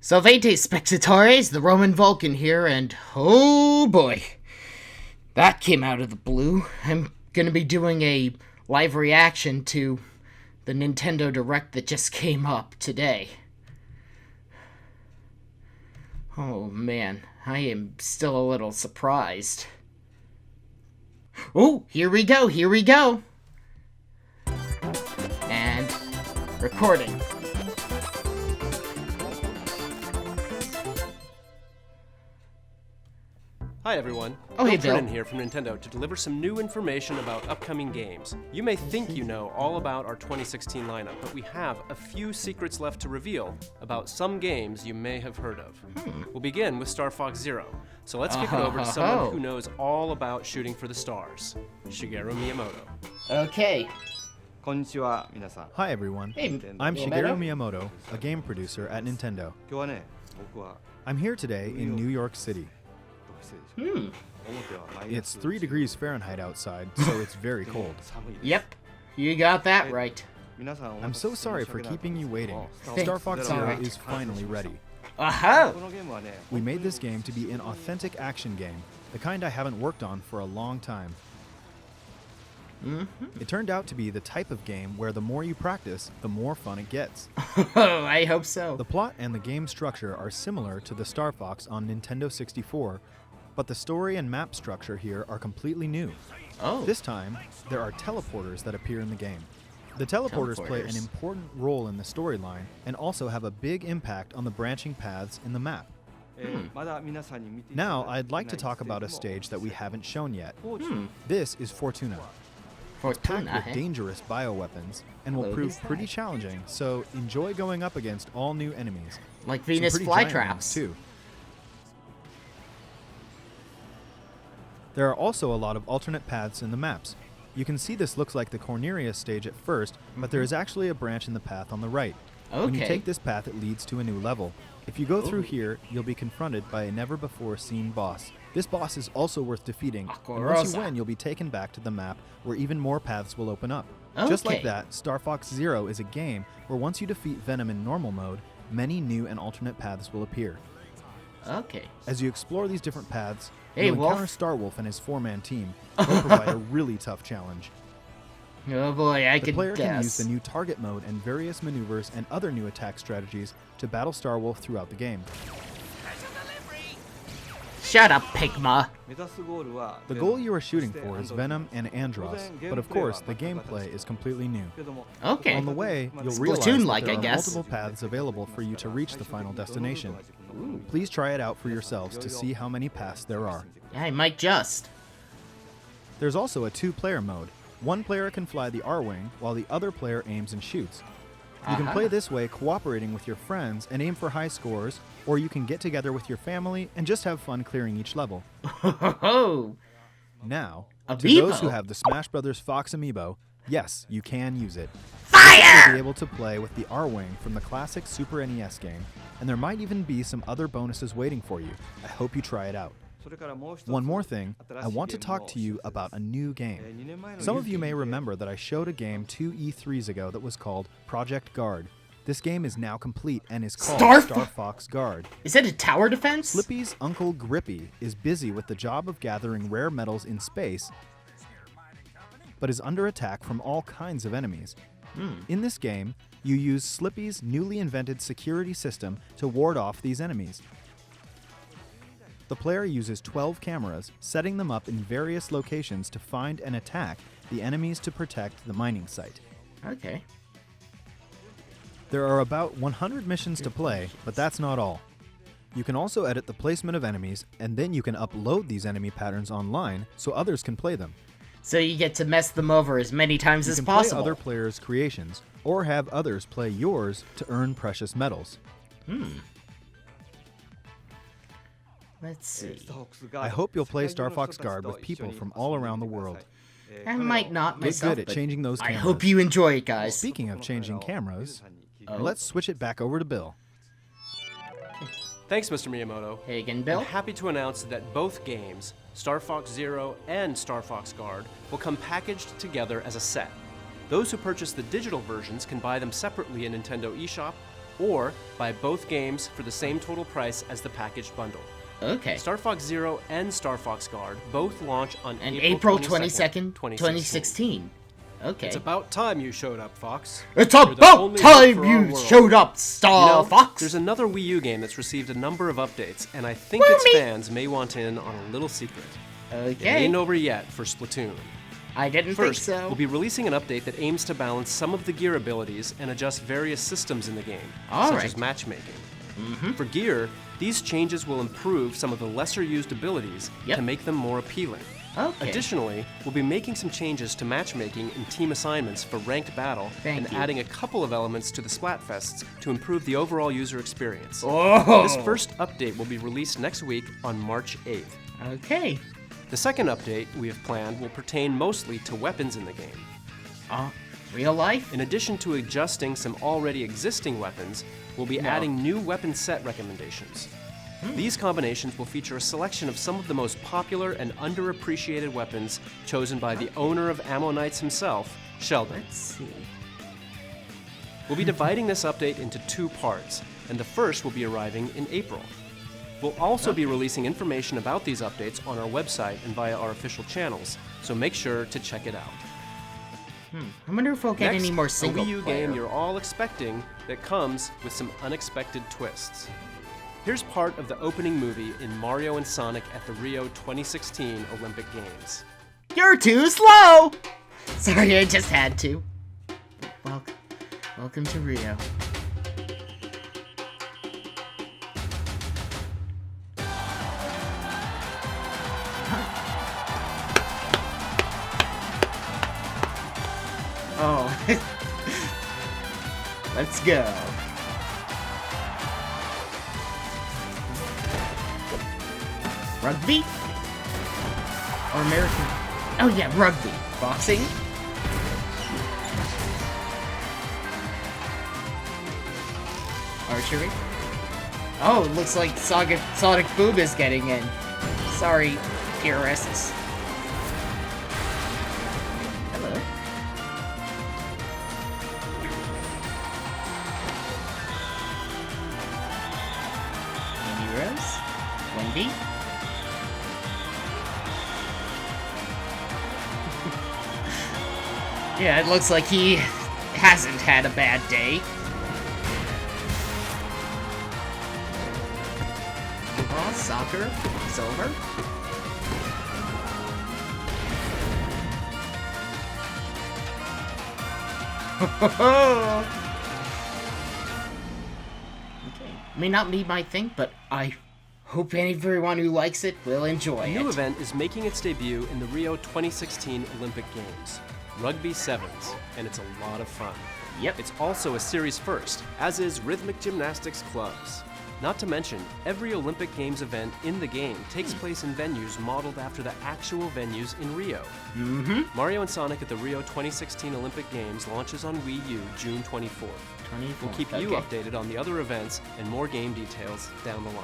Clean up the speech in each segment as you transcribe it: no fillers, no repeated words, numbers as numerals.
Salvete spectatores, the Roman Vulcan here, and oh boy, that came out of the blue. I'm gonna be doing a live reaction to the Nintendo Direct that just came up today. Oh man, I am still a little surprised. Oh, here we go. And recording. Hi everyone, Hey Bill. Bill here from Nintendo to deliver some new information about upcoming games. You may think you know all about our 2016 lineup, but we have a few secrets left to reveal about some games you may have heard of. We'll begin with Star Fox Zero, so let's kick it over to someone who knows all about shooting for the stars, Shigeru Miyamoto. Okay. Konnichiwa, minasan. Hi everyone, Hey, I'm Shigeru Miyamoto, a game producer at Nintendo. I'm here today in New York City. It's 3 degrees Fahrenheit outside, so it's very cold. Yep, you got that right. I'm so sorry for keeping you waiting. Star Fox Zero is finally ready. Aha! We made this game to be an authentic action game, the kind I haven't worked on for a long time. It turned out to be the type of game where the more you practice, the more fun it gets. Oh, I hope so. The plot and the game structure are similar to the Star Fox on Nintendo 64, but the story and map structure here are completely new. Oh. This time, there are teleporters that appear in the game. The teleporters play an important role in the storyline and also have a big impact on the branching paths in the map. Now, I'd like to talk about a stage that we haven't shown yet. This is Fortuna. It's packed with dangerous bioweapons and will prove pretty challenging, so enjoy going up against all new enemies. Like Venus flytraps. Too. There are also a lot of alternate paths in the maps. You can see this looks like the Cornerius stage at first, but there is actually a branch in the path on the right. When you take this path, it leads to a new level. If you go through here, you'll be confronted by a never-before-seen boss. This boss is also worth defeating, and once you win, you'll be taken back to the map where even more paths will open up. Just like that, Star Fox Zero is a game where once you defeat Venom in normal mode, many new and alternate paths will appear. As you explore these different paths, you'll encounter Starwolf and his 4-man team. They'll provide a really tough challenge. Oh boy, I The player can use the new target mode and various maneuvers and other new attack strategies to battle Starwolf throughout the game. Shut up, Pigma. The goal you are shooting for is Venom and Andross, but of course, the gameplay is completely new. On the way, you'll realize that there are multiple paths available for you to reach the final destination. Please try it out for yourselves to see how many paths there are. I might just. There's also a 2-player mode. One player can fly the R-Wing, while the other player aims and shoots. You can play this way cooperating with your friends and aim for high scores, or you can get together with your family and just have fun clearing each level. Now, to those who have the Smash Bros. Fox Amiibo, yes, you can use it. You'll be able to play with the R-Wing from the classic Super NES game, and there might even be some other bonuses waiting for you. I hope you try it out. One more thing, I want to talk to you about a new game. Some of you may remember that I showed a game 2 E3s ago that was called Project Guard. This game is now complete and is called Star Fox Guard. Is it a tower defense? Slippy's Uncle Grippy is busy with the job of gathering rare metals in space, but is under attack from all kinds of enemies. In this game, you use Slippy's newly invented security system to ward off these enemies. The player uses 12 cameras, setting them up in various locations to find and attack the enemies to protect the mining site. There are about 100 missions to play, but that's not all. You can also edit the placement of enemies, and then you can upload these enemy patterns online so others can play them. So you get to mess them over as many times as possible. You can play other players' creations, or have others play yours to earn precious metals. Let's see. I hope you'll play Star Fox Guard with people from all around the world. I might not myself, Get good at changing those cameras. I hope you enjoy it, guys. Speaking of changing cameras, let's switch it back over to Bill. Thanks, Mr. Miyamoto. Hey again, Bill. I'm happy to announce that both games, Star Fox Zero and Star Fox Guard, will come packaged together as a set. Those who purchase the digital versions can buy them separately in Nintendo eShop, or buy both games for the same total price as the packaged bundle. Okay. Star Fox Zero and Star Fox Guard both launch on And April April 22nd, 2016. Okay. It's about time you showed up, Fox. It's You're the about only hope time for our you world. showed up, Star You know, Fox! there's another Wii U game that's received a number of updates, and I think its fans may want in on a little secret. It Okay. ain't over yet for Splatoon. I didn't First, think so. we'll be releasing an update that aims to balance some of the gear abilities and adjust various systems in the game, All such right. as matchmaking. For gear, these changes will improve some of the lesser-used abilities Yep. to make them more appealing. Okay. Additionally, we'll be making some changes to matchmaking and team assignments for ranked battle Thank and you. adding a couple of elements to the Splatfests to improve the overall user experience. Oh! This first update will be released next week on March 8th. Okay. The second update we have planned will pertain mostly to weapons in the game. Real life? In addition to adjusting some already existing weapons, we'll be adding new weapon set recommendations. These combinations will feature a selection of some of the most popular and underappreciated weapons chosen by the owner of Ammo Knights himself, Sheldon. Let's see. We'll be dividing this update into two parts, and the first will be arriving in April. We'll also be releasing information about these updates on our website and via our official channels, so make sure to check it out. I wonder if we'll get Next, any more a single Wii U player. game you're all expecting that comes with some unexpected twists. Here's part of the opening movie in Mario and Sonic at the Rio 2016 Olympic Games. You're too slow! Sorry, I just had to. Welcome to Rio. Oh. Let's go. Rugby? Or American? Oh yeah, rugby. Boxing? Archery? Oh, it looks like Sonic Boom is getting in. Sorry, purists. Hello. Amy Rose? Wendy? Yeah, it looks like he hasn't had a bad day. Oh, soccer. It's over. Okay. May not be my thing, but I hope everyone who likes it will enjoy A it. new event is making its debut in the Rio 2016 Olympic Games, Rugby Sevens, and it's a lot of fun. Yep. It's also a series first, as is rhythmic gymnastics clubs. Not to mention, every Olympic Games event in the game takes place in venues modeled after the actual venues in Rio. Mario and Sonic at the Rio 2016 Olympic Games launches on Wii U June 24th. We'll keep you updated on the other events and more game details down the line.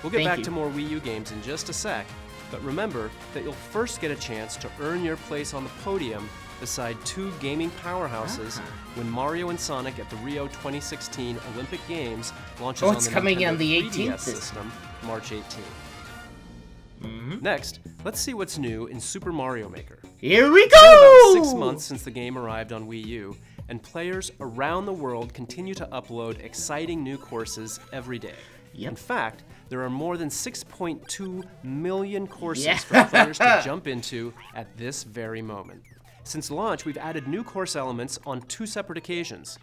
We'll get Thank back you. to more Wii U games in just a sec, but remember that you'll first get a chance to earn your place on the podium beside two gaming powerhouses when Mario and Sonic at the Rio 2016 Olympic Games launches Oh, on it's the coming Nintendo on the 3DS 18th. system, March 18th. Next, let's see what's new in Super Mario Maker. Here we It's been go! about 6 months since the game arrived on Wii U, and players around the world continue to upload exciting new courses every day. Yep. In fact, there are more than 6.2 million courses Yeah. for players to jump into at this very moment. Since launch, we've added new course elements on 2 separate occasions.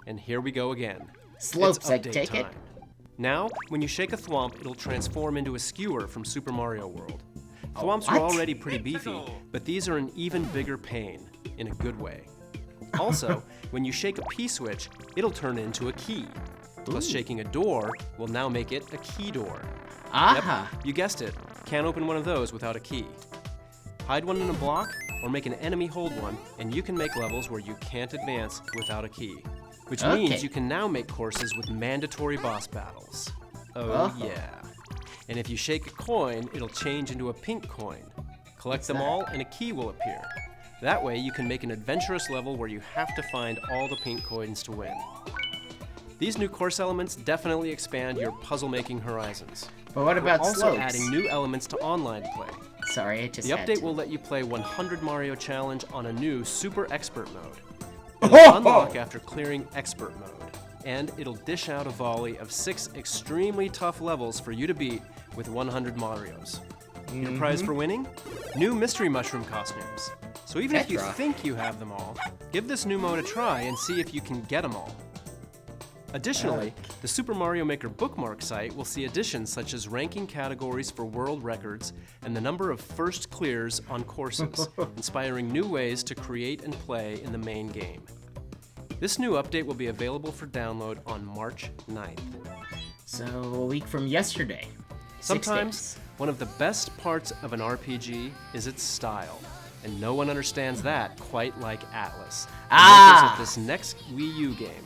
And here we go again. Slopes, It's I update take it. time. Now, when you shake a thwomp, it'll transform into a skewer from Super Mario World. Thwomps were what? already pretty beefy, but these are an even bigger pain, in a good way. Also, when you shake a P-switch, it'll turn into a key. Plus, shaking a door will now make it a key door. Aha. Yep, you guessed it. Can't open one of those without a key. Hide one in a block, or make an enemy hold one, and you can make levels where you can't advance without a key. Which means Okay. you can now make courses with mandatory boss battles. Oh Oh. yeah. And if you shake a coin, it'll change into a pink coin. Collect them that? all, and a key will appear. That way, you can make an adventurous level where you have to find all the pink coins to win. These new course elements definitely expand your puzzle-making horizons. But what about We're also slopes? adding new elements to online play. Sorry, I just The had update to. will let you play 100 Mario Challenge on a new Super Expert mode. It'll unlock after clearing Expert mode, and it'll dish out a volley of 6 extremely tough levels for you to beat with 100 Marios. Your prize for winning? New Mystery Mushroom costumes. So even if you Petra. think you have them all, give this new mode a try and see if you can get them all. Additionally, the Super Mario Maker bookmark site will see additions such as ranking categories for world records and the number of first clears on courses, inspiring new ways to create and play in the main game. This new update will be available for download on March 9th. So, a week from yesterday. 6 Sometimes, days. one of the best parts of an RPG is its style, and no one understands that quite like Atlas, the makers of this next Wii U game.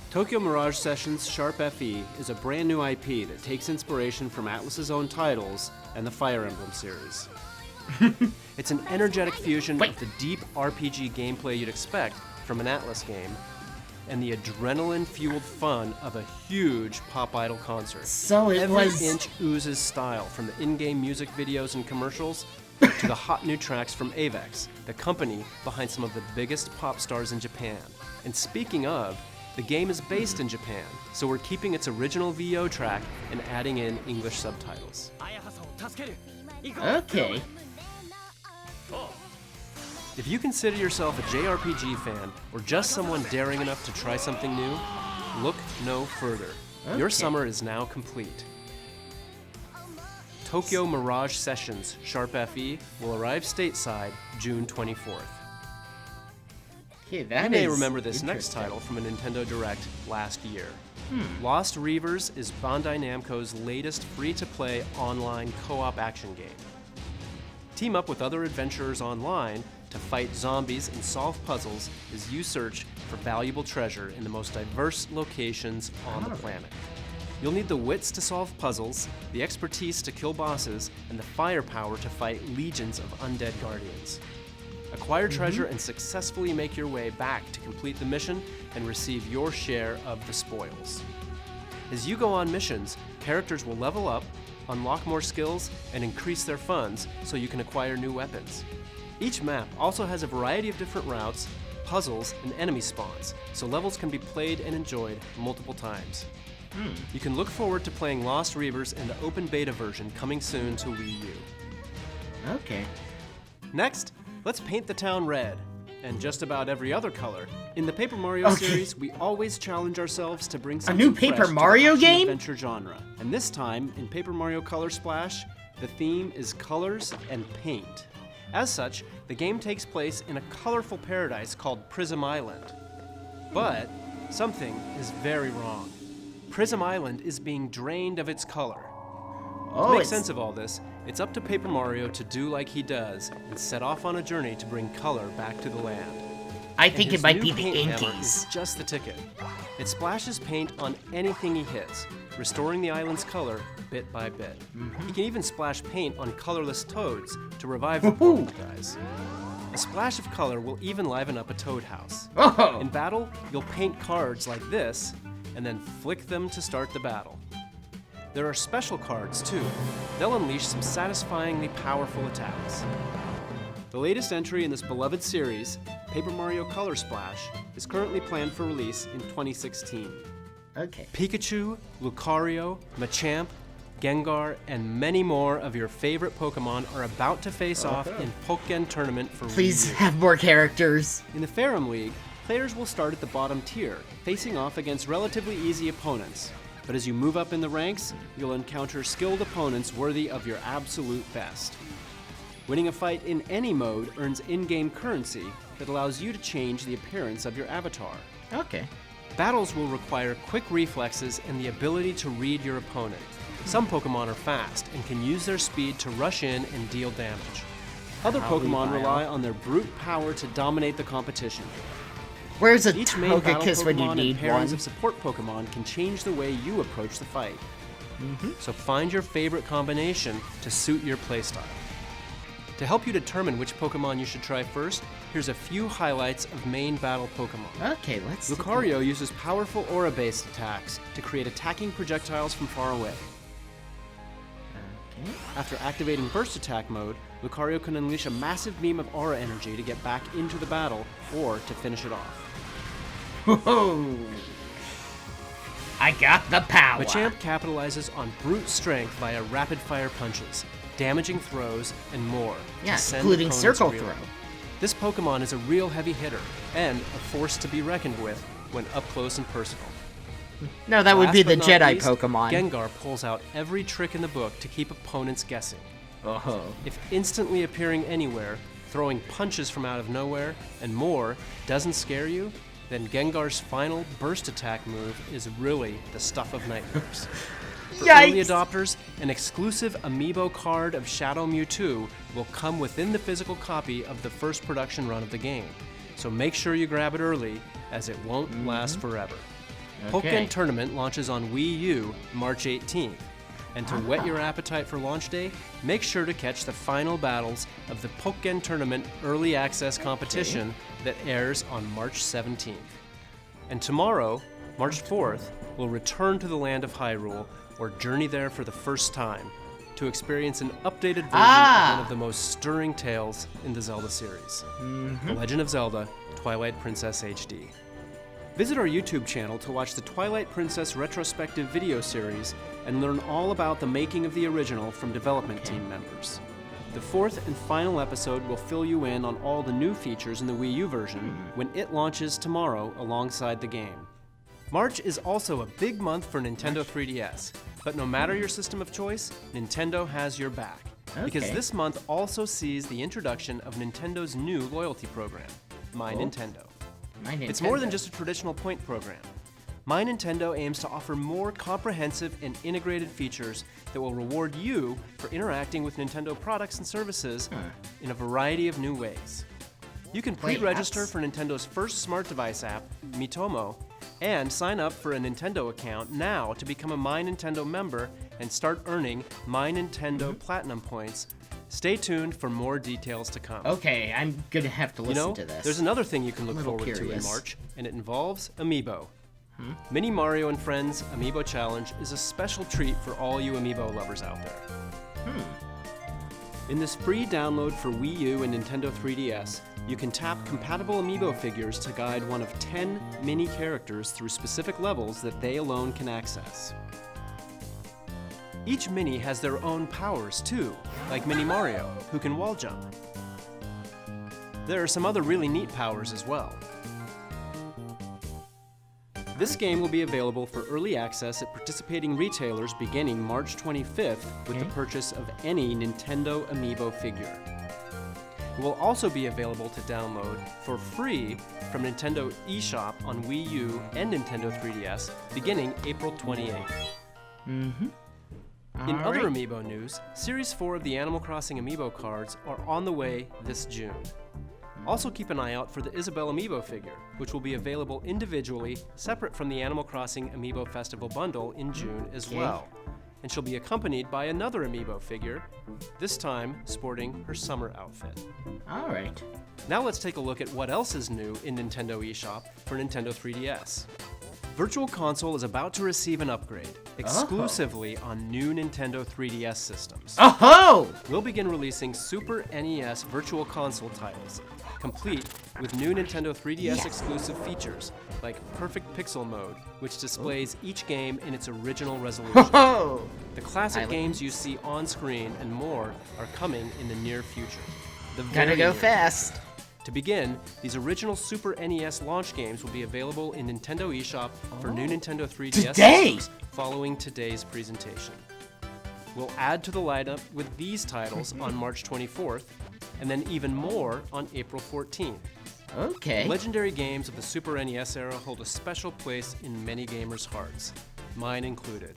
Tokyo Mirage Sessions Sharp FE is a brand new IP that takes inspiration from Atlas's own titles and the Fire Emblem series. It's an energetic fusion of the deep RPG gameplay you'd expect from an Atlas game and the adrenaline-fueled fun of a huge Pop Idol concert. So it Every was... inch oozes style, from the in-game music videos and commercials to the hot new tracks from Avex, the company behind some of the biggest pop stars in Japan. And speaking of, the game is based in Japan, so we're keeping its original VO track and adding in English subtitles. Okay. If you consider yourself a JRPG fan or just someone daring enough to try something new, look no further. Your summer is now complete. Tokyo Mirage Sessions Sharp FE will arrive stateside June 24th. Okay, that You may is remember this next interesting. title from a Nintendo Direct last year. Lost Reavers is Bandai Namco's latest free-to-play online co-op action game. Team up with other adventurers online to fight zombies and solve puzzles as you search for valuable treasure in the most diverse locations on the planet. You'll need the wits to solve puzzles, the expertise to kill bosses, and the firepower to fight legions of undead guardians. Acquire treasure and successfully make your way back to complete the mission and receive your share of the spoils. As you go on missions, characters will level up, unlock more skills, and increase their funds so you can acquire new weapons. Each map also has a variety of different routes, puzzles, and enemy spawns, so levels can be played and enjoyed multiple times. You can look forward to playing Lost Reavers in the open beta version coming soon to Wii U. Okay. Next, let's paint the town red, and just about every other color. In the Paper Mario series, we always challenge ourselves to bring something new Paper fresh to the Mario action game? adventure genre. And this time, in Paper Mario Color Splash, the theme is colors and paint. As such, the game takes place in a colorful paradise called Prism Island. But something is very wrong. Prism Island is being drained of its color. Oh, To make it's... sense of all this, it's up to Paper Mario to do like he does and set off on a journey to bring color back to the land. I And think his it might new be the paint hammer Inkies. is just the ticket. It splashes paint on anything he hits, restoring the island's color bit by bit. He can even splash paint on colorless toads to revive the poor guys. A splash of color will even liven up a toad house. Oh! In battle, you'll paint cards like this and then flick them to start the battle. There are special cards too. They'll unleash some satisfyingly powerful attacks. The latest entry in this beloved series, Paper Mario Color Splash, is currently planned for release in 2016. Okay. Pikachu, Lucario, Machamp, Gengar, and many more of your favorite Pokemon are about to face off in Pokken Tournament for Please Wii U. have more characters. In the Ferrum League, players will start at the bottom tier, facing off against relatively easy opponents. But as you move up in the ranks, you'll encounter skilled opponents worthy of your absolute best. Winning a fight in any mode earns in-game currency that allows you to change the appearance of your avatar. Okay. Battles will require quick reflexes and the ability to read your opponent. Some Pokemon are fast and can use their speed to rush in and deal damage. Other Pokemon rely on their brute power to dominate the competition. Where's a Each main battle Togekiss when you Pokemon and need pairings one? of support Pokemon can change the way you approach the fight. So find your favorite combination to suit your playstyle. To help you determine which Pokemon you should try first, here's a few highlights of main battle Pokemon. Okay, let's Lucario uses powerful aura-based attacks to create attacking projectiles from far away. Okay. After activating Burst Attack mode, Lucario can unleash a massive beam of aura energy to get back into the battle, or to finish it off. Whoa! I got the power! Machamp capitalizes on brute strength via rapid-fire punches, damaging throws, and more. Yeah, including Circle Throw. This Pokemon is a real heavy hitter, and a force to be reckoned with when up close and personal. No, that would be the Last but not Jedi least, Pokemon. Gengar pulls out every trick in the book to keep opponents guessing. Oh. If instantly appearing anywhere, throwing punches from out of nowhere, and more doesn't scare you, then Gengar's final Burst Attack move is really the stuff of nightmares. For early adopters, an exclusive amiibo card of Shadow Mewtwo will come within the physical copy of the first production run of the game. So make sure you grab it early, as it won't last forever. Okay. Pokken Tournament launches on Wii U March 18th. And to whet your appetite for launch day, make sure to catch the final battles of the Pokken Tournament Early Access competition that airs on March 17th. And tomorrow, March 4th, we'll return to the land of Hyrule, or journey there for the first time, to experience an updated version of one of the most stirring tales in the Zelda series, The Legend of Zelda: Twilight Princess HD. Visit our YouTube channel to watch the Twilight Princess retrospective video series and learn all about the making of the original from development team members. The fourth and final episode will fill you in on all the new features in the Wii U version when it launches tomorrow alongside the game. March is also a big month for Nintendo 3DS, but no matter your system of choice, Nintendo has your back. Because this month also sees the introduction of Nintendo's new loyalty program, My Nintendo. It's more than just a traditional point program. My Nintendo aims to offer more comprehensive and integrated features that will reward you for interacting with Nintendo products and services in a variety of new ways. You can pre-register for Nintendo's first smart device app, Miitomo, and sign up for a Nintendo account now to become a My Nintendo member and start earning My Nintendo Platinum points. Stay tuned for more details to come. Okay, I'm gonna have to listen to this. There's another thing you can look forward to in March, and it involves Amiibo. Mini Mario and Friends Amiibo Challenge is a special treat for all you Amiibo lovers out there. In this free download for Wii U and Nintendo 3DS, you can tap compatible Amiibo figures to guide one of 10 mini characters through specific levels that they alone can access. Each mini has their own powers too, like Mini Mario, who can wall jump. There are some other really neat powers as well. This game will be available for early access at participating retailers beginning March 25th with the purchase of any Nintendo Amiibo figure. It will also be available to download for free from Nintendo eShop on Wii U and Nintendo 3DS beginning April 28th. In other Amiibo news, Series 4 of the Animal Crossing Amiibo cards are on the way this June. Also keep an eye out for the Isabelle Amiibo figure, which will be available individually, separate from the Animal Crossing Amiibo Festival bundle in June as well. And she'll be accompanied by another Amiibo figure, this time sporting her summer outfit. Alright. Now let's take a look at what else is new in Nintendo eShop for Nintendo 3DS. Virtual Console is about to receive an upgrade, exclusively on new Nintendo 3DS systems. We'll begin releasing Super NES Virtual Console titles, complete with new Nintendo 3DS exclusive features, like Perfect Pixel Mode, which displays each game in its original resolution. The classic games you see on screen and more are coming in the near future. Gotta go fast. To begin, these original Super NES launch games will be available in Nintendo eShop for new Nintendo 3DS systems following today's presentation. We'll add to the lineup with these titles on March 24th, and then even more on April 14th. Legendary games of the Super NES era hold a special place in many gamers' hearts, mine included.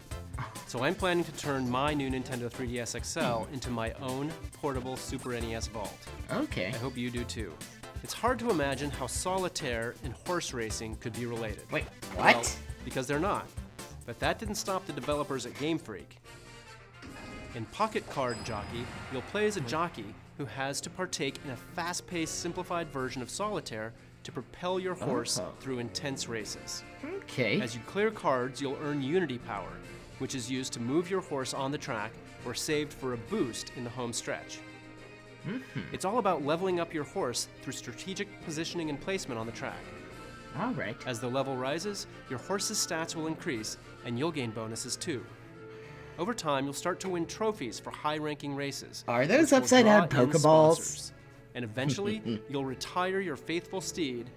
So I'm planning to turn my new Nintendo 3DS XL into my own portable Super NES vault. I hope you do too. It's hard to imagine how solitaire and horse racing could be related. Wait, what? Well, because they're not. But that didn't stop the developers at Game Freak. In Pocket Card Jockey, you'll play as a jockey who has to partake in a fast-paced, simplified version of solitaire to propel your horse through intense races. Okay. As you clear cards, you'll earn Unity Power, which is used to move your horse on the track or saved for a boost in the home stretch. It's all about leveling up your horse through strategic positioning and placement on the track. All right. As the level rises, your horse's stats will increase, and you'll gain bonuses too. Over time, you'll start to win trophies for high-ranking races. Are those which will upside-down draw in Pokeballs? sponsors. And eventually, you'll retire your faithful steed,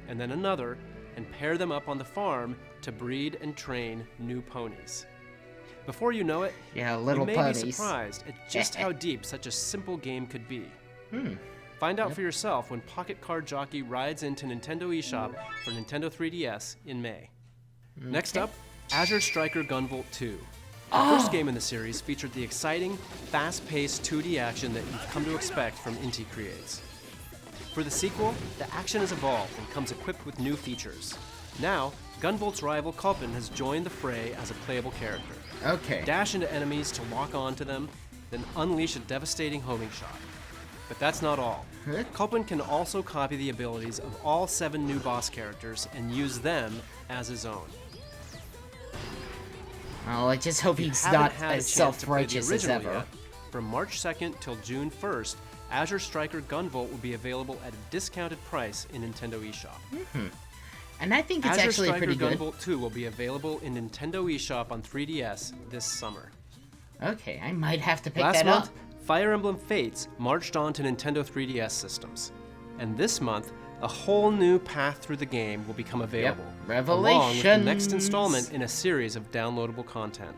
and then another, and pair them up on the farm to breed and train new ponies. Before you know it, Yeah, little you may ponies. be surprised at just how deep such a simple game could be. Find out for yourself when Pocket Card Jockey rides into Nintendo eShop for Nintendo 3DS in May. Next up, Azure Striker Gunvolt 2. The first game in the series featured the exciting, fast-paced 2D action that you've come to expect from Inti Creates. For the sequel, the action has evolved and comes equipped with new features. Now, Gunvolt's rival Culpin has joined the fray as a playable character. Okay. Dash into enemies to lock onto them, then unleash a devastating homing shot. But that's not all. Culpin can also copy the abilities of all 7 new boss characters and use them as his own. Oh, I just hope he's Haven't not had a as chance to play the self-righteous as original ever. yet, from March 2nd till June 1st, Azure Striker Gunvolt will be available at a discounted price in Nintendo eShop. And I think it's Azure actually Striker pretty good. Gunvolt 2 will be available in Nintendo eShop on 3DS this summer. Okay, I might have to pick Last that month, up. Fire Emblem Fates marched on to Nintendo 3DS systems. And this month, a whole new path through the game will become available, along with the next Revelations. installment in a series of downloadable content.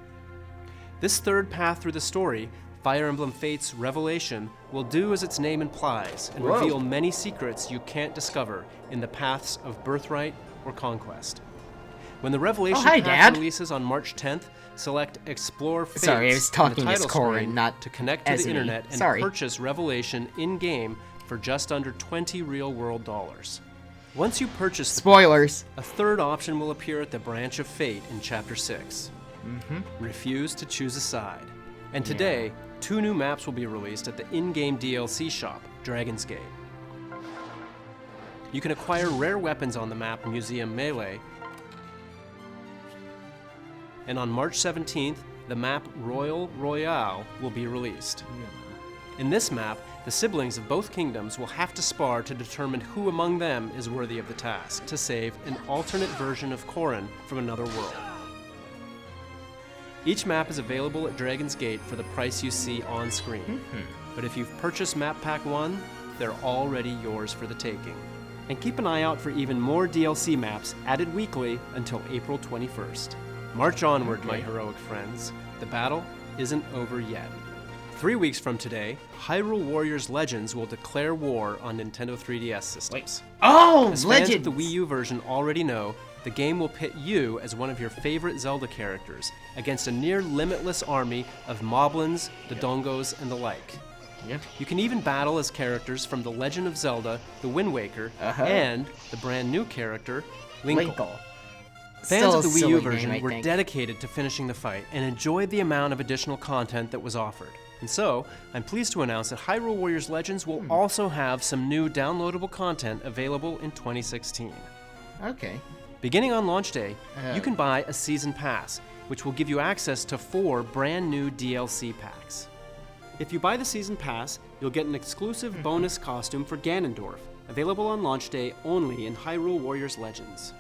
This third path through the story, Fire Emblem Fates Revelation, will do as its name implies and Whoa. reveal many secrets you can't discover in the paths of Birthright or Conquest. When the Revelation hi, path Dad. releases on March 10th, select Explore Fates Sorry, I was in the talking as title Corin, screen not to connect to as the me. internet and Sorry. purchase Revelation in-game for just under 20 real-world dollars. Once you purchase the Spoilers. a third option will appear at the Branch of Fate in Chapter 6. Refuse to choose a side. And today, 2 new maps will be released at the in-game DLC shop, Dragon's Gate. You can acquire rare weapons on the map Museum Melee. And on March 17th, the map Royal Royale will be released. In this map, the siblings of both kingdoms will have to spar to determine who among them is worthy of the task to save an alternate version of Corin from another world. Each map is available at Dragon's Gate for the price you see on screen. But if you've purchased Map Pack 1, they're already yours for the taking. And keep an eye out for even more DLC maps added weekly until April 21st. March onward, my heroic friends. The battle isn't over yet. 3 weeks from today, Hyrule Warriors Legends will declare war on Nintendo 3DS systems. Oh, As fans Legends! of the Wii U version already know, the game will pit you as one of your favorite Zelda characters against a near limitless army of moblins, Dodongos, and the like. Yep. You can even battle as characters from The Legend of Zelda, The Wind Waker, and the brand new character, Linkle. Fans Still of the a Wii silly U version name, I were think. dedicated to finishing the fight and enjoyed the amount of additional content that was offered. And so, I'm pleased to announce that Hyrule Warriors Legends will also have some new downloadable content available in 2016. Okay. Beginning on launch day, you can buy a season pass, which will give you access to 4 brand new DLC packs. If you buy the season pass, you'll get an exclusive bonus costume for Ganondorf, available on launch day only in Hyrule Warriors Legends.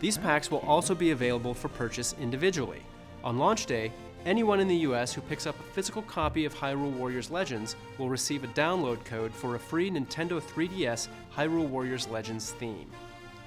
These packs will also be available for purchase individually. On launch day, anyone in the US who picks up a physical copy of Hyrule Warriors Legends will receive a download code for a free Nintendo 3DS Hyrule Warriors Legends theme.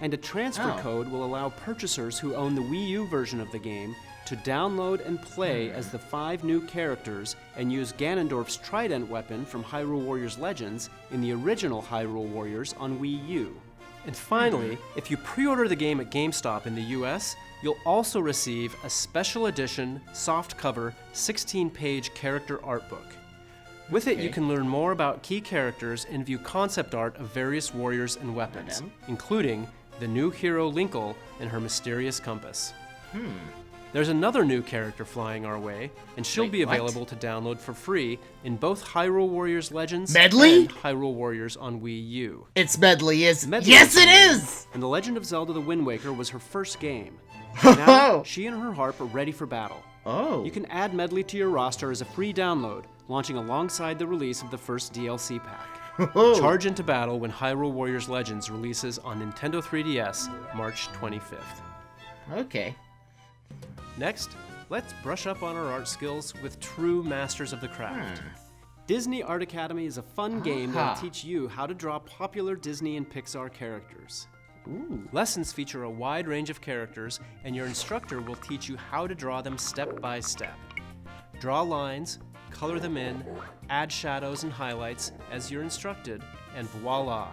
And a transfer code will allow purchasers who own the Wii U version of the game to download and play as the 5 new characters and use Ganondorf's trident weapon from Hyrule Warriors Legends in the original Hyrule Warriors on Wii U. And finally, if you pre-order the game at GameStop in the US, you'll also receive a special edition, softcover, 16-page character art book. With it, you can learn more about key characters and view concept art of various warriors and weapons, including the new hero Linkle and her mysterious compass. There's another new character flying our way, and she'll be available to download for free in both Hyrule Warriors Legends Medley? and Hyrule Warriors on Wii U. It's Medley, Medley yes, it is! And The Legend of Zelda The Wind Waker was her first game. Now, she and her harp are ready for battle. Oh. You can add Medley to your roster as a free download, launching alongside the release of the first DLC pack. Charge into battle when Hyrule Warriors Legends releases on Nintendo 3DS March 25th. Okay. Next, let's brush up on our art skills with true masters of the craft. Disney Art Academy is a fun game that will teach you how to draw popular Disney and Pixar characters. Lessons feature a wide range of characters, and your instructor will teach you how to draw them step by step. Draw lines, color them in, add shadows and highlights as you're instructed, and voila!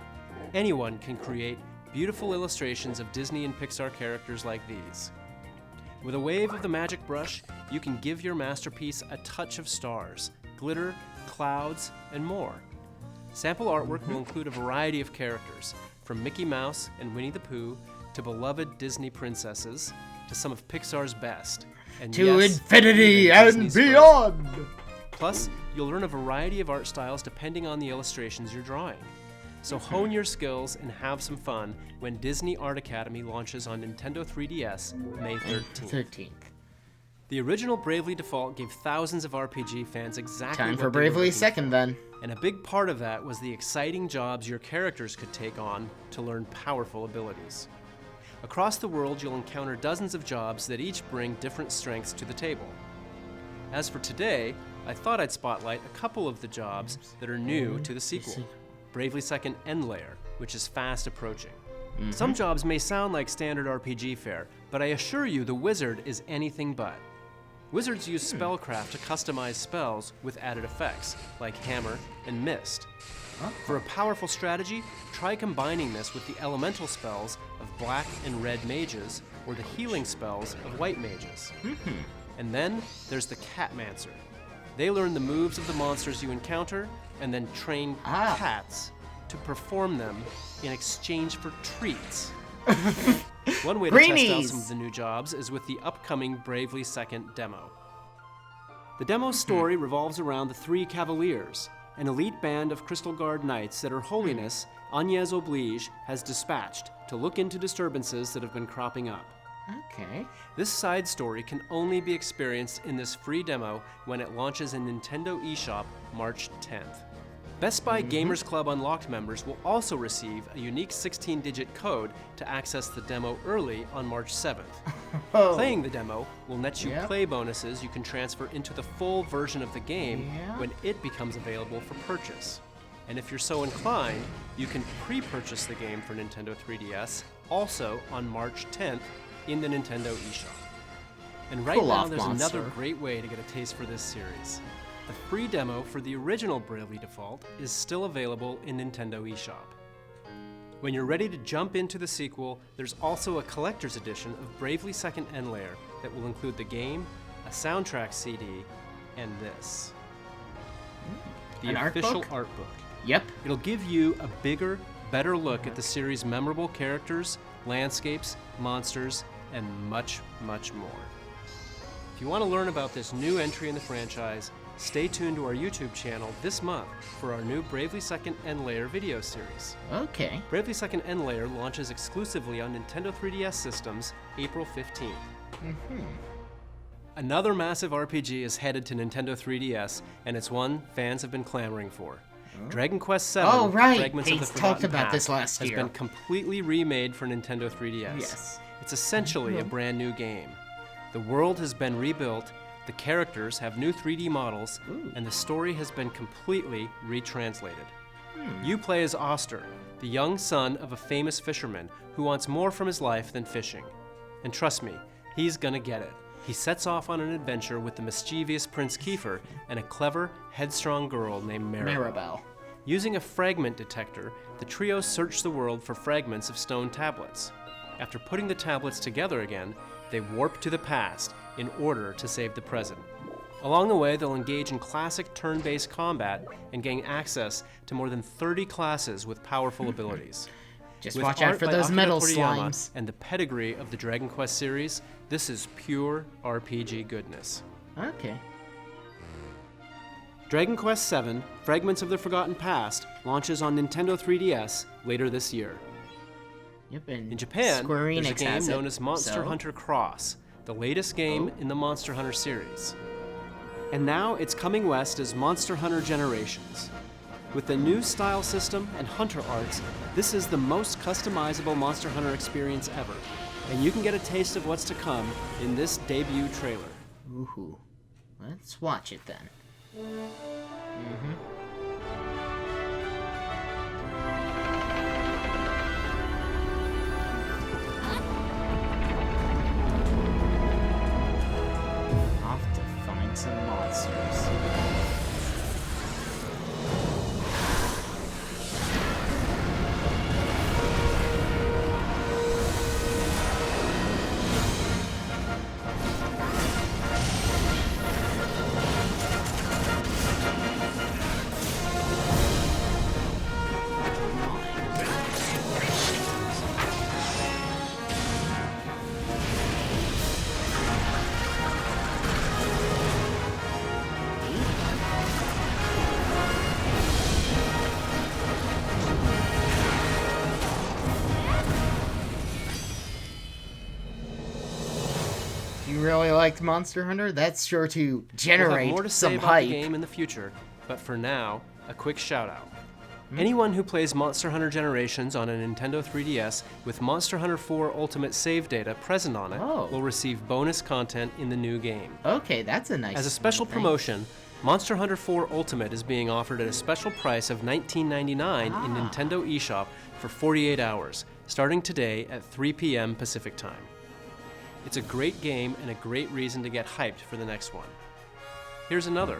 Anyone can create beautiful illustrations of Disney and Pixar characters like these. With a wave of the magic brush, you can give your masterpiece a touch of stars, glitter, clouds, and more. Sample artwork will include a variety of characters, from Mickey Mouse and Winnie the Pooh to beloved Disney princesses to some of Pixar's best. And to yes, infinity and Disney's beyond! first. Plus, you'll learn a variety of art styles depending on the illustrations you're drawing. So hone your skills and have some fun when Disney Art Academy launches on Nintendo 3DS May 13th. The original Bravely Default gave thousands of RPG fans exactly Time what for they were Bravely looking Second, for. then. And a big part of that was the exciting jobs your characters could take on to learn powerful abilities. Across the world, you'll encounter dozens of jobs that each bring different strengths to the table. As for today, I thought I'd spotlight a couple of the jobs that are new to the sequel. Bravely Second End Layer, which is fast approaching. Some jobs may sound like standard RPG fare, but I assure you the wizard is anything but. Wizards use spellcraft to customize spells with added effects, like Hammer and Mist. For a powerful strategy, try combining this with the elemental spells of black and red mages, or the healing spells of white mages. And then there's the Catmancer. They learn the moves of the monsters you encounter, and then train cats to perform them in exchange for treats. One way to test out some of the new jobs is with the upcoming Bravely Second demo. The demo's story revolves around the Three Cavaliers, an elite band of Crystal Guard knights that Her Holiness, Agnès Oblige, has dispatched to look into disturbances that have been cropping up. Okay. This side story can only be experienced in this free demo when it launches in Nintendo eShop March 10th. Best Buy Gamers Club Unlocked members will also receive a unique 16-digit code to access the demo early on March 7th. Playing the demo will net you play bonuses you can transfer into the full version of the game when it becomes available for purchase. And if you're so inclined, you can pre-purchase the game for Nintendo 3DS also on March 10th in the Nintendo eShop. And right now, there's another great way to get a taste for this series. The free demo for the original Bravely Default is still available in Nintendo eShop. When you're ready to jump into the sequel, there's also a collector's edition of Bravely Second End Layer that will include the game, a soundtrack CD, and this. The official art book. Yep. It'll give you a bigger, better look at the series' memorable characters, landscapes, monsters, and much, much more. If you want to learn about this new entry in the franchise, stay tuned to our YouTube channel this month for our new Bravely Second End Layer video series. Okay. Bravely Second End Layer launches exclusively on Nintendo 3DS systems April 15th. Another massive RPG is headed to Nintendo 3DS, and it's one fans have been clamoring for. Dragon Quest VII, Fragments of the Forgotten Past, has been completely remade for Nintendo 3DS. Yes. It's essentially a brand new game. The world has been rebuilt, the characters have new 3D models, and the story has been completely retranslated. You play as Oster, the young son of a famous fisherman who wants more from his life than fishing. And trust me, he's gonna get it. He sets off on an adventure with the mischievous Prince Kiefer and a clever, headstrong girl named Maribel. Using a fragment detector, the trio search the world for fragments of stone tablets. After putting the tablets together again, they warp to the past in order to save the present. Along the way, they'll engage in classic turn-based combat and gain access to more than 30 classes with powerful abilities. Just With watch out art for by those Akira metal Toriyama slimes. and the pedigree of the Dragon Quest series, This is pure RPG goodness. Okay. Dragon Quest VII: Fragments of the Forgotten Past launches on Nintendo 3DS later this year. Yep, and In Japan, Square there's a Enix game has known it, as Monster so- Hunter Cross, the latest game in the Monster Hunter series. And now it's coming west as Monster Hunter Generations. With the new style system and hunter arts, this is the most customizable Monster Hunter experience ever. And you can get a taste of what's to come in this debut trailer. Ooh. Let's watch it then. Off to find some monsters. You really liked Monster Hunter? That's sure to We'll generate have more to say some about hype. the game in the future, but for now, a quick shout out. Anyone who plays Monster Hunter Generations on a Nintendo 3DS with Monster Hunter 4 Ultimate save data present on it Oh. will receive bonus content in the new game. Okay, that's a nice As a special thing. promotion, Monster Hunter 4 Ultimate is being offered at a special price of $19.99 in Nintendo eShop for 48 hours, starting today at 3 p.m. Pacific Time. It's a great game and a great reason to get hyped for the next one. Here's another.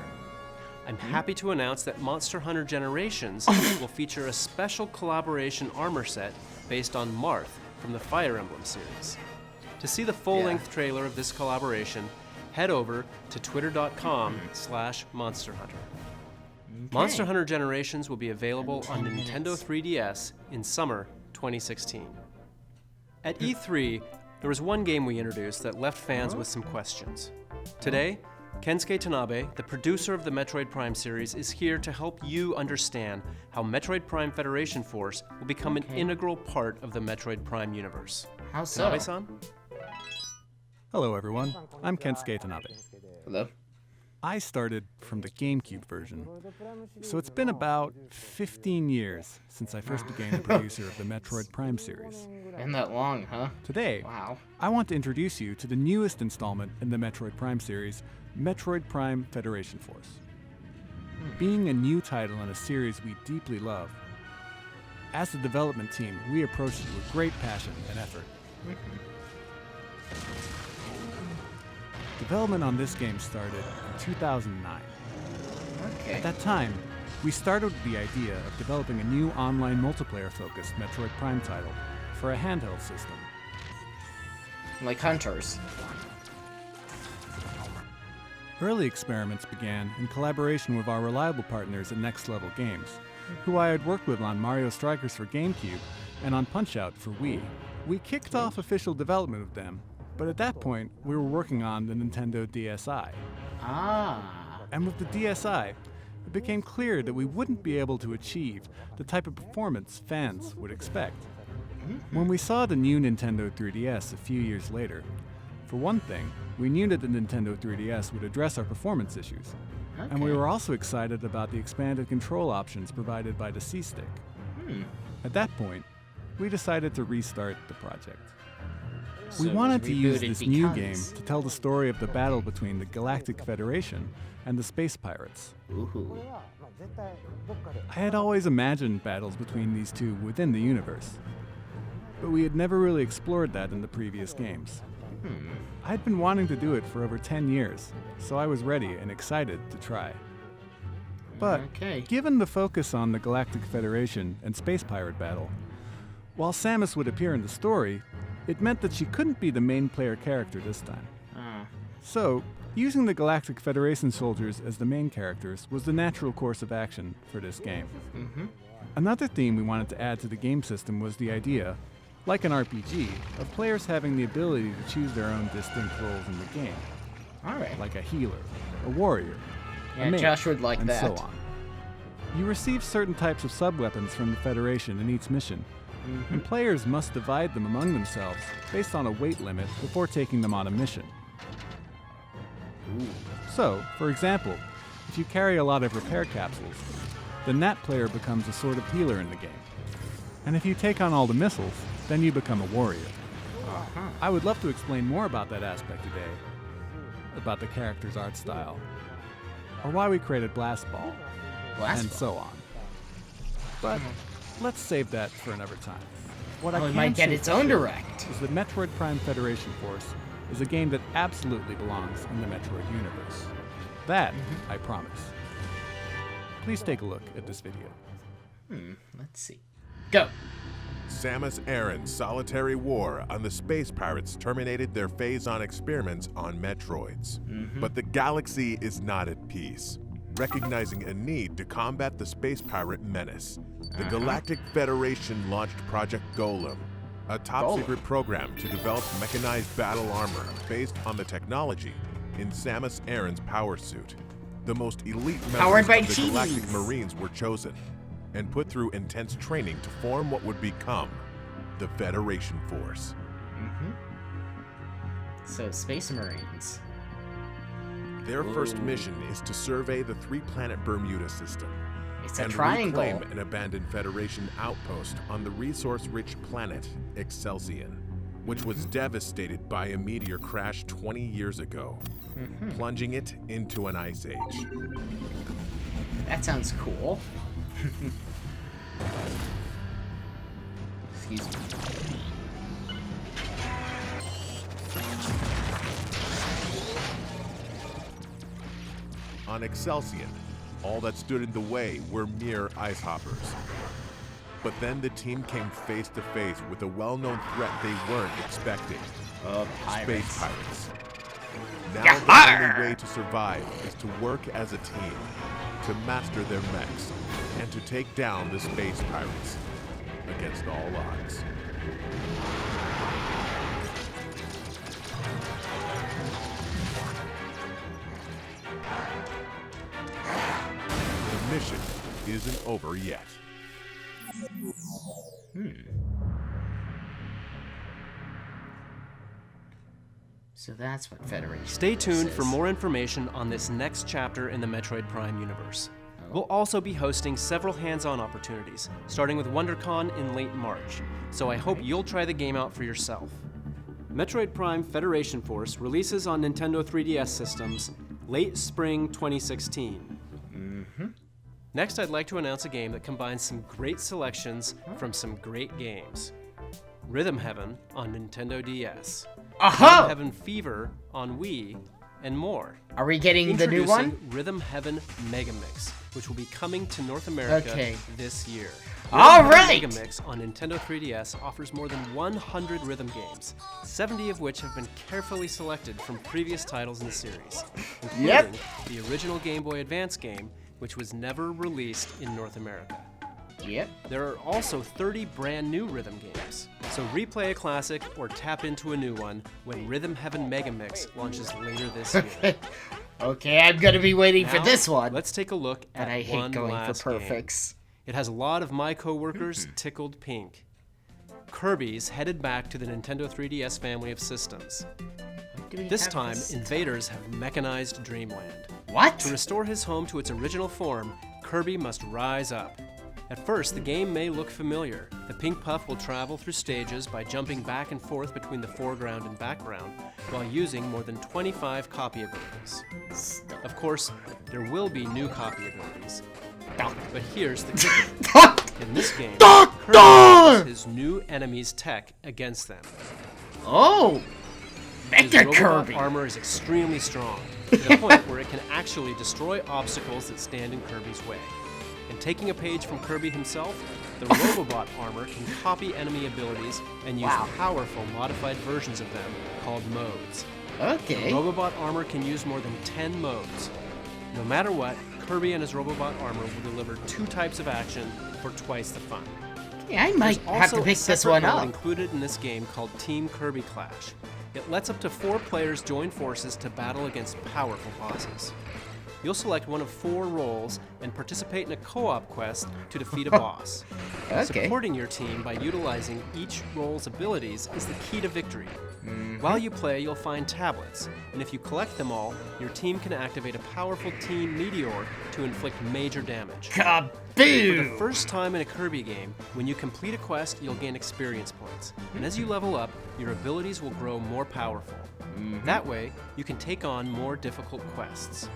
I'm happy to announce that Monster Hunter Generations will feature a special collaboration armor set based on Marth from the Fire Emblem series. To see the full-length trailer of this collaboration, head over to twitter.com/monsterhunter. Monster Hunter Generations will be available on Nintendo 3DS in summer 2016. At E3, there was one game we introduced that left fans with some questions. Today, Kensuke Tanabe, the producer of the Metroid Prime series, is here to help you understand how Metroid Prime Federation Force will become an integral part of the Metroid Prime universe. How so? Tanabe-san? Hello, everyone. I'm Kensuke Tanabe. Hello. I started from the GameCube version, so it's been about 15 years since I first became the producer of the Metroid Prime series. Been that long, huh? Today, Wow. I want to introduce you to the newest installment in the Metroid Prime series, Metroid Prime Federation Force. Being a new title in a series we deeply love, as the development team, we approached it with great passion and effort. Development on this game started in 2009. Okay. At that time, we started with the idea of developing a new online multiplayer-focused Metroid Prime title for a handheld system. Like hunters. Early experiments began in collaboration with our reliable partners at Next Level Games, who I had worked with on Mario Strikers for GameCube and on Punch-Out for Wii. We kicked off official development with them, but at that point, we were working on the Nintendo DSi. And with the DSi, it became clear that we wouldn't be able to achieve the type of performance fans would expect. When we saw the new Nintendo 3DS a few years later, for one thing, we knew that the Nintendo 3DS would address our performance issues. And we were also excited about the expanded control options provided by the C-Stick. At that point, we decided to restart the project. We wanted to use this new game to tell the story of the battle between the Galactic Federation and the Space Pirates. Ooh. I had always imagined battles between these two within the universe, but we had never really explored that in the previous games. I had been wanting to do it for over 10 years, so I was ready and excited to try. But given the focus on the Galactic Federation and Space Pirate battle, while Samus would appear in the story, it meant that she couldn't be the main player character this time. So, using the Galactic Federation soldiers as the main characters was the natural course of action for this game. Another theme we wanted to add to the game system was the idea, like an RPG, of players having the ability to choose their own distinct roles in the game, All right. like a healer, a warrior, Yeah, a mage, Josh would like and that. so on. You receive certain types of sub-weapons from the Federation in each mission, and players must divide them among themselves based on a weight limit before taking them on a mission. So, for example, if you carry a lot of repair capsules, then that player becomes a sort of healer in the game. And if you take on all the missiles, then you become a warrior. I would love to explain more about that aspect today, about the character's art style, or why we created Blast Ball, and so on. But let's save that for another time. What I It can might get say its for own sure direct. is that Metroid Prime Federation Force is a game that absolutely belongs in the Metroid universe. That, I promise. Please take a look at this video. Let's see. Go. Samus Aran's solitary war on the space pirates terminated their phase-on experiments on Metroids. But the galaxy is not at peace. Recognizing a need to combat the space pirate menace, the Galactic Federation launched Project Golem, a top-secret program to develop mechanized battle armor based on the technology in Samus Aran's power suit. The most elite Powered members by of the Galactic cheese. Marines were chosen and put through intense training to form what would become the Federation Force. So, Space Marines. Their first mission is to survey the three-planet Bermuda system It's a and triangle. reclaim an abandoned Federation outpost on the resource-rich planet Excelsior, which was devastated by a meteor crash 20 years ago, plunging it into an ice age. That sounds cool. Excuse me. On Excelsior, all that stood in the way were mere ice hoppers. But then the team came face to face with a well-known threat they weren't expecting. Space pirates. Now the only way to survive is to work as a team, to master their mechs, and to take down the space pirates against all odds. The mission isn't over yet. So that's what Federation. Stay tuned Force for is. more information on this next chapter in the Metroid Prime universe. We'll also be hosting several hands-on opportunities, starting with WonderCon in late March, so I hope you'll try the game out for yourself. Metroid Prime Federation Force releases on Nintendo 3DS systems late spring 2016. Next, I'd like to announce a game that combines some great selections from some great games. Rhythm Heaven on Nintendo DS, Rhythm Heaven Fever on Wii, and more. Are we getting the new one? Introducing Rhythm Heaven Mega Mix, which will be coming to North America this year. All Rhythm right. Heaven Mega Mix on Nintendo 3DS offers more than 100 rhythm games, 70 of which have been carefully selected from previous titles in the series, including the original Game Boy Advance game, which was never released in North America. Yep. There are also 30 brand new rhythm games, so replay a classic or tap into a new one when Rhythm Heaven Mega Mix launches later this year. Okay, I'm gonna be waiting for Now, this one. Let's take a look But at I hate one going for last game. perfects. It has a lot of my coworkers tickled pink. Kirby's headed back to the Nintendo 3DS family of systems. This time, invaders have mechanized Dreamland. What? To restore his home to its original form, Kirby must rise up. At first, the game may look familiar. The Pink Puff will travel through stages by jumping back and forth between the foreground and background, while using more than 25 copy abilities. Of course, there will be new copy abilities. But here's the kicker. In this game, Kirby uses his new enemy's tech against them. Oh! His Mecha robot Kirby! armor is extremely strong, to the point where it can actually destroy obstacles that stand in Kirby's way. And taking a page from Kirby himself, the Robobot armor can copy enemy abilities and use powerful modified versions of them called modes. Okay. Robobot armor can use more than 10 modes. No matter what, Kirby and his Robobot armor will deliver 2 types of action for twice the fun. Yeah, I might There's have to also pick a this separate one mode up. included in this game called Team Kirby Clash. It lets up to 4 players join forces to battle against powerful bosses. You'll select one of 4 roles and participate in a co-op quest to defeat a boss. Okay. Supporting your team by utilizing each role's abilities is the key to victory. While you play, you'll find tablets, and if you collect them all, your team can activate a powerful team meteor to inflict major damage. For the Kaboom! first time in a Kirby game, when you complete a quest, you'll gain experience points. And as you level up, your abilities will grow more powerful. That way, you can take on more difficult quests.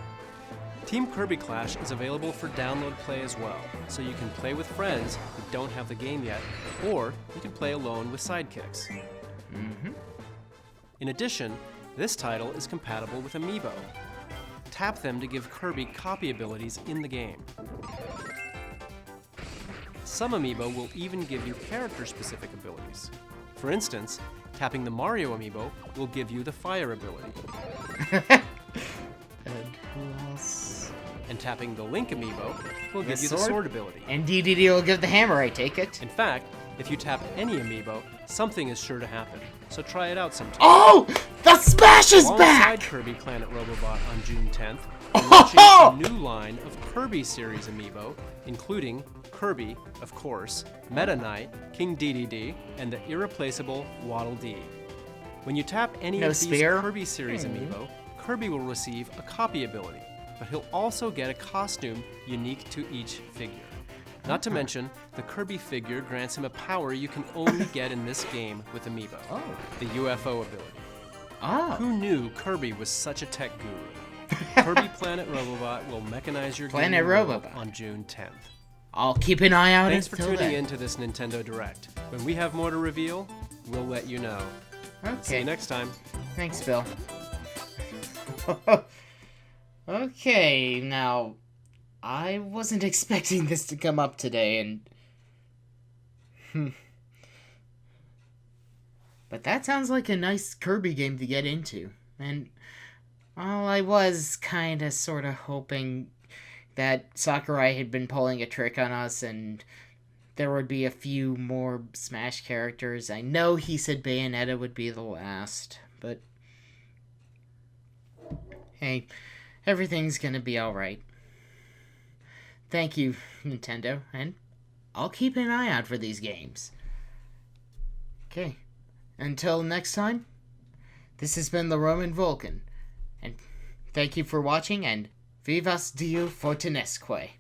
Team Kirby Clash is available for download play as well, so you can play with friends who don't have the game yet, or you can play alone with sidekicks. In addition, this title is compatible with Amiibo. Tap them to give Kirby copy abilities in the game. Some Amiibo will even give you character-specific abilities. For instance, tapping the Mario Amiibo will give you the fire ability. And who else? And tapping the Link Amiibo will give you the sword? sword ability. And DDD will give the hammer, I take it. In fact, if you tap any Amiibo, something is sure to happen. So try it out sometime. Oh! The Smash is Alongside back! Kirby Planet Robobot on June 10th, we're launching a new line of Kirby series Amiibo, including Kirby, of course, Meta Knight, King Dedede, and the irreplaceable Waddle Dee. When you tap any No of these spear? Kirby series Amiibo, Kirby will receive a copy ability, but he'll also get a costume unique to each figure. Not to mention, the Kirby figure grants him a power you can only get in this game with Amiibo, the UFO ability. Oh. Who knew Kirby was such a tech guru? Kirby Planet Robobot will mechanize your Planet gaming world Robobot. on June 10th. I'll keep an eye out Thanks for until tuning then. in to this Nintendo Direct. When we have more to reveal, we'll let you know. See Okay. you next time. Thanks, Bill. Okay, now, I wasn't expecting this to come up today, and... But that sounds like a nice Kirby game to get into. And, well, I was kinda sorta hoping that Sakurai had been pulling a trick on us, and there would be a few more Smash characters. I know he said Bayonetta would be the last, but... Hey, everything's gonna be alright. Thank you, Nintendo, and I'll keep an eye out for these games. Okay, until next time, this has been the Roman Vulcan, and thank you for watching, and Vivas Diu Fortunesque.